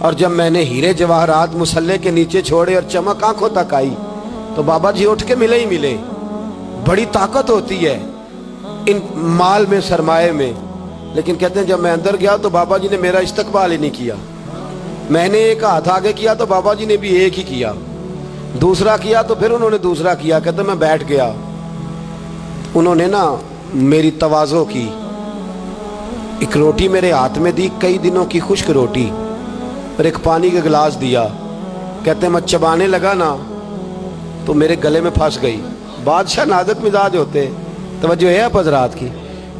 اور جب میں نے ہیرے جواہرات مصلے کے نیچے چھوڑے اور چمک آنکھوں تک آئی تو بابا جی اٹھ کے ملے ہی ملے. بڑی طاقت ہوتی ہے ان مال میں، سرمایہ میں. لیکن کہتے ہیں جب میں اندر گیا تو بابا جی نے میرا استقبال ہی نہیں کیا. میں نے ایک ہاتھ آگے کیا تو بابا جی نے بھی ایک ہی کیا، دوسرا کیا تو پھر انہوں نے دوسرا کیا. کہتے میں بیٹھ گیا. انہوں نے نا میری تواضع کی، ایک روٹی میرے ہاتھ میں دی، کئی دنوں کی خشک روٹی، اور ایک پانی کا گلاس دیا. کہتے میں چبانے لگا نا تو میرے گلے میں پھنس گئی. بادشاہ نازک مزاج ہوتے، توجہ ہے آپ حضرات کی.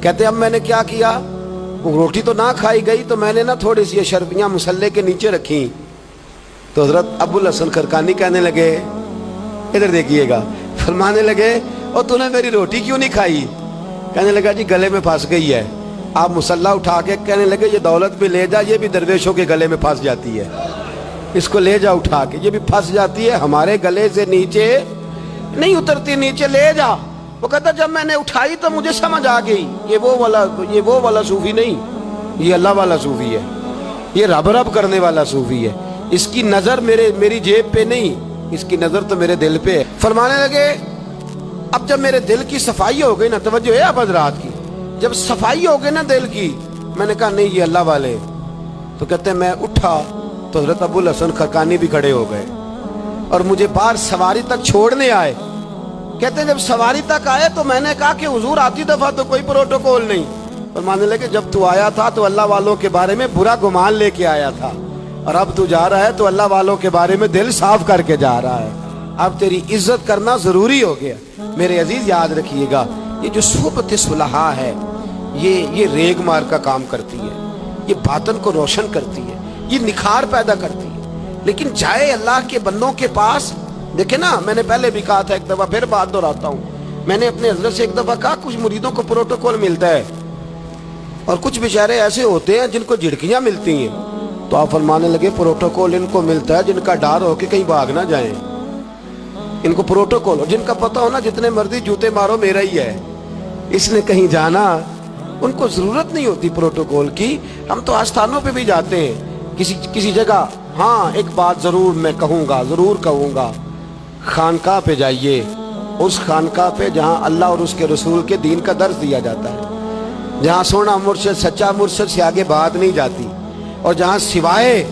کہتے اب میں نے کیا کیا، وہ روٹی تو نہ کھائی گئی تو میں نے نا تھوڑی سی اشرفیاں مصلے کے نیچے رکھی. تو حضرت ابو الحسن خرقانی کہنے لگے، ادھر دیکھیے گا، فرمانے لگے اور تو نے میری روٹی کیوں نہیں کھائی؟ کہنے لگا جی گلے میں پھنس گئی ہے. آپ مصلہ اٹھا کے کہنے لگے یہ دولت بھی لے جا، یہ بھی درویشوں کے گلے میں پھنس جاتی ہے، اس کو لے جا اٹھا کے، یہ بھی پھنس جاتی ہے، ہمارے گلے سے نیچے نہیں اترتی، نیچے لے جا. وہ کہتا جب میں نے اٹھائی تو مجھے سمجھ آ گئی یہ وہ والا صوفی نہیں، یہ اللہ والا صوفی ہے، یہ رب رب کرنے والا صوفی ہے. اس کی نظر میری جیب پہ نہیں، اس کی نظر تو میرے دل پہ ہے. فرمانے لگے اب جب میرے دل کی صفائی ہو گئی نا، توجہ ہے آپ حضرات کی، جب صفائی ہو گئی نا دل کی، میں نے کہا نہیں یہ اللہ والے. تو کہتے ہیں میں اٹھا تو حضرت ابو الحسن خرقانی بھی کھڑے ہو گئے اور مجھے باہر سواری تک چھوڑنے آئے. کہتے ہیں جب سواری تک آئے تو میں نے کہا کہ حضور آتی دفعہ تو کوئی پروٹوکول نہیں. فرمانے لگے جب تو آیا تھا تو اللہ والوں کے بارے میں برا گمان لے کے آیا تھا، اور اب تو جا رہا ہے تو اللہ والوں کے بارے میں دل صاف کر کے جا رہا ہے. اب تیری عزت کرنا ضروری ہو گیا. میرے عزیز یاد رکھیے گا، یہ جو صحبت صلحاء ہے یہ ریگ مار کا کام کرتی ہے، یہ باطن کو روشن کرتی ہے، یہ نکھار پیدا کرتی ہے. لیکن جائے اللہ کے بندوں کے پاس، دیکھیں نا میں نے پہلے بھی کہا تھا، ایک دفعہ پھر بات دہراتا ہوں، میں نے اپنے حضرت سے ایک دفعہ کہا کچھ مریدوں کو پروٹوکول ملتا ہے اور کچھ بیچارے ایسے ہوتے ہیں جن کو جھڑکیاں ملتی ہیں. تو آپ فرمانے لگے پروٹوکول ان کو ملتا ہے جن کا ڈر ہو کہ کہیں بھاگ نہ جائیں. ان کو پروٹوکول ہو، جن کا پتہ ہونا جتنے مرضی جوتے مارو میرا ہی ہے، اس نے کہیں جانا، ان کو ضرورت نہیں ہوتی پروٹوکول کی. ہم تو آستانوں پہ بھی جاتے ہیں کسی جگہ. ہاں ایک بات ضرور میں ضرور کہوں گا، خانقاہ پہ جائیے، اس خانقاہ پہ جہاں اللہ اور اس کے رسول کے دین کا درس دیا جاتا ہے، جہاں سونا مرشد سچا مرشد سے آگے بات نہیں جاتی، اور جہاں سوائے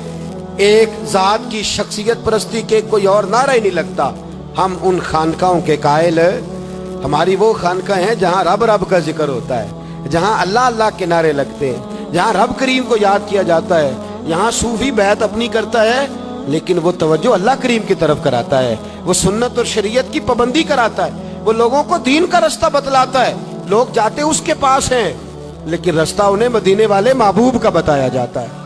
ایک ذات کی شخصیت پرستی کے کوئی اور نعرہ ہی نہیں لگتا. ہم ان خانقاہوں کے قائل، ہماری وہ خانقاہ ہیں جہاں رب رب کا ذکر ہوتا ہے، جہاں اللہ اللہ کے نعرے لگتے ہیں، جہاں رب کریم کو یاد کیا جاتا ہے. یہاں صوفی بیعت اپنی کرتا ہے لیکن وہ توجہ اللہ کریم کی طرف کراتا ہے، وہ سنت اور شریعت کی پابندی کراتا ہے، وہ لوگوں کو دین کا رستہ بتلاتا ہے. لوگ جاتے اس کے پاس ہیں لیکن رستہ انہیں مدینے والے محبوب کا بتایا جاتا ہے.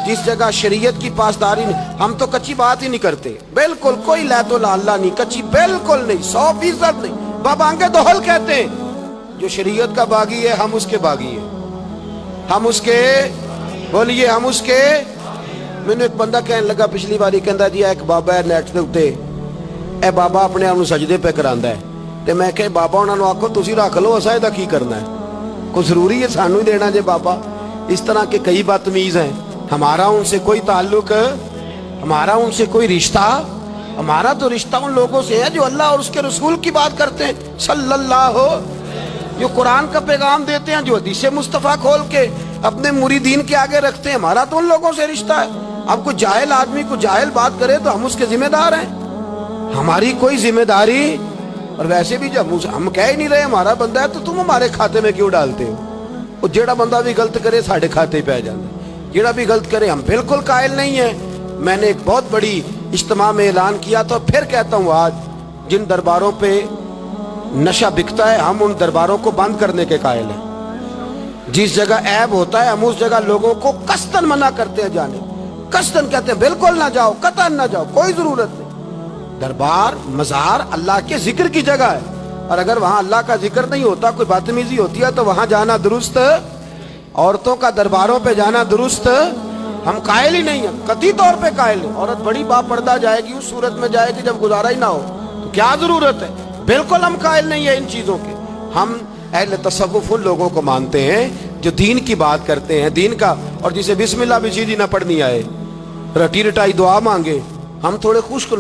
جس جگہ شریعت کی پاسداری نہیں، ہم تو کچی بات ہی نہیں کرتے، بالکل کوئی لیت و اللہ نہیں، کچی بالکل نہیں، 100% نہیں. بابانگے دوہل کہتے ہیں جو شریعت کا باغی ہے ہم اس کے باغی ہیں، ہم اس کے، بولیے ہم اس کے. میں نے ایک بندہ کہنے لگا پچھلی باری، کہندا جی ایک بابا ہے نیٹ دے اوتے، اے بابا اپنے آپ نوں سجدے پہ کراندا ہے. تے میں کہ بابا انہاں نوں آکھو تسی رکھ لو، اساں دا کی کرنا ہے، کوئی ضروری ہے سانوں ہی دینا جے بابا. اس طرح کے کئی بدتمیز ہیں. ہمارا ان سے کوئی تعلق، ہمارا ان سے کوئی رشتہ، ہمارا تو رشتہ ان لوگوں سے ہے جو اللہ اور اس کے رسول کی بات کرتے ہیں صلی اللہ ہو، جو قرآن کا پیغام دیتے ہیں، جو حدیث مصطفیٰ کھول کے اپنے مریدین کے آگے رکھتے ہیں. ہمارا تو ان لوگوں سے رشتہ ہے. اب کوئی جاہل آدمی کو جاہل بات کرے تو ہم اس کے ذمہ دار ہیں، ہماری کوئی ذمہ داری. اور ویسے بھی جب ہم کہہ ہی نہیں رہے ہمارا بندہ ہے تو تم ہمارے کھاتے میں کیوں ڈالتے ہو؟ اور جیڑا بندہ بھی غلط کرے ساڑھے کھاتے پہ جانا، جیڑا بھی غلط کرے ہم بالکل قائل نہیں ہیں. میں نے ایک بہت بڑی اجتماع میں اعلان کیا تو پھر کہتا ہوں، آج جن درباروں پہ نشہ بکتا ہے ہم ان درباروں کو بند کرنے کے قائل ہیں. جس جگہ عیب ہوتا ہے ہم اس جگہ لوگوں کو قصداً منع کرتے ہیں جانے، قصداً کہتے ہیں بالکل نہ جاؤ، قطعاً نہ جاؤ، کوئی ضرورت نہیں. دربار مزار اللہ کے ذکر کی جگہ ہے، اور اگر وہاں اللہ کا ذکر نہیں ہوتا، کوئی بدتمیزی ہوتی ہے تو وہاں جانا درست. عورتوں کا درباروں پہ جانا درست ہم قائل ہی نہیں ہیں، قطعی طور پہ قائل ہیں. عورت بڑی باپردہ جائے گی، اس صورت میں جائے گی جب گزارا ہی نہ ہو تو کیا ضرورت ہے. بالکل ہم قائل نہیں ہیں ان چیزوں کے. ہم اہل تصوف ان لوگوں کو مانتے ہیں جو دین کی بات کرتے ہیں، دین کا، اور جسے بسم اللہ بھی سیدھی نہ پڑھنی آئے، رٹی رٹائی دعا مانگے. ہم تھوڑے خشک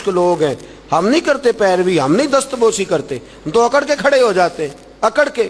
لوگ ہیں, ہم نہیں کرتے پیروی, ہم نہیں دست بوسی کرتے, ہم تو اکڑ کے کھڑے ہو جاتے ہیں, اکڑ کے.